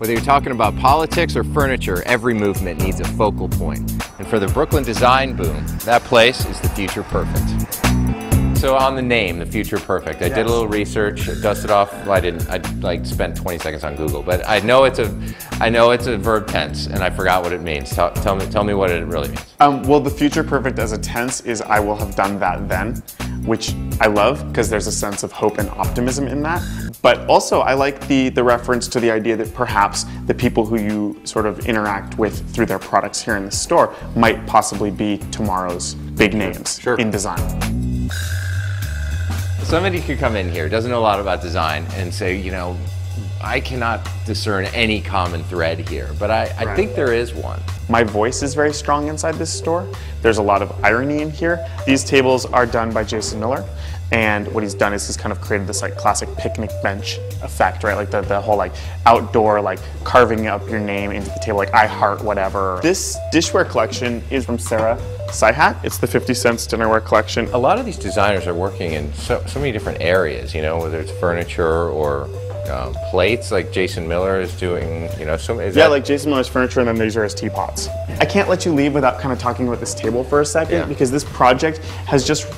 Whether you're talking about politics or furniture, every movement needs a focal point. And for the Brooklyn design boom, that place is the Future Perfect. So on the name, the Future Perfect, I did a little research, dusted off. Well, I didn't. I like spent 20 seconds on Google, but I know it's a verb tense, and I forgot what it means. Tell me what it really means. Well, the Future Perfect as a tense is I will have done that then, which I love because there's a sense of hope and optimism in that. But also I like the reference to the idea that perhaps the people who you sort of interact with through their products here in the store might possibly be tomorrow's big names in design. Somebody could come in here, doesn't know a lot about design, and say, you know, I cannot discern any common thread here, but I think there is one. My voice is very strong inside this store. There's a lot of irony in here. These tables are done by Jason Miller, and what he's done is he's kind of created this like classic picnic bench effect, right? Like the whole like outdoor, like carving up your name into the table, like I heart whatever. This dishware collection is from Sarah Sihat. It's the 50 Cents Dinnerware collection. A lot of these designers are working in so many different areas, you know, whether it's furniture or plates, like Jason Miller is doing, you know, like Jason Miller's furniture, and then these are his teapots. I can't let you leave without kind of talking about this table for a second, because this project has just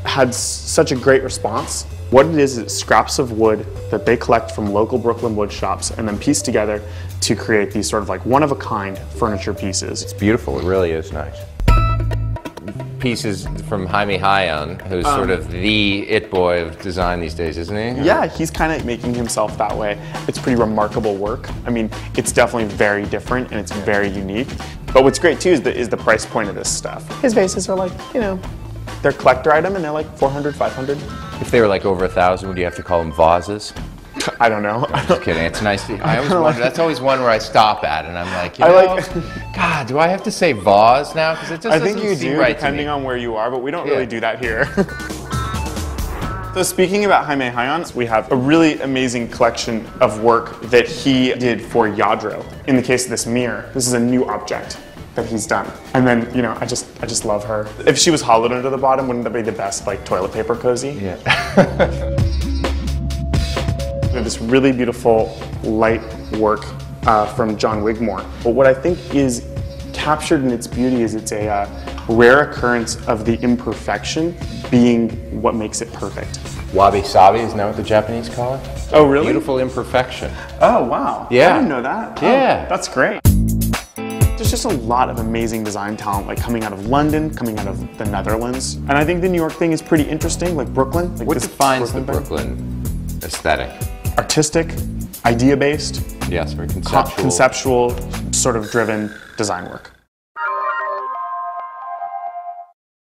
had such a great response. What it is scraps of wood that they collect from local Brooklyn wood shops and then piece together to create these sort of like one-of-a-kind furniture pieces. It's beautiful, it really is nice. Pieces from Jaime Hayan, who's sort of the it boy of design these days, isn't he? Yeah, he's kind of making himself that way. It's pretty remarkable work. I mean, it's definitely very different and it's very unique. But what's great too is the price point of this stuff. His vases are like, you know, they're a collector item and they're like 400, 500. If they were like over 1,000, would you have to call them vases? I don't know. I'm just kidding. It's nice to. I always wonder. That's always one where I stop at, and I'm like, you know, God, do I have to say vase now? Because it just I think you do, right depending on where you are, but we don't really do that here. So speaking about Jaime Hayan, we have a really amazing collection of work that he did for Lladró. In the case of this mirror, this is a new object that he's done. And then, you know, I just love her. If she was hollowed under the bottom, wouldn't that be the best, like, toilet paper cozy? Yeah. We have this really beautiful light work from John Wigmore. But what I think is captured in its beauty is it's a rare occurrence of the imperfection being what makes it perfect. Wabi-sabi, isn't that what the Japanese call it? Oh, really? Beautiful imperfection. Oh, wow. Yeah. I didn't know that. Yeah. Oh, that's great. There's just a lot of amazing design talent, like coming out of London, coming out of the Netherlands. And I think the New York thing is pretty interesting, like Brooklyn. Like what defines the Brooklyn aesthetic? Artistic, idea-based. Yes, very conceptual. Conceptual, sort of driven design work.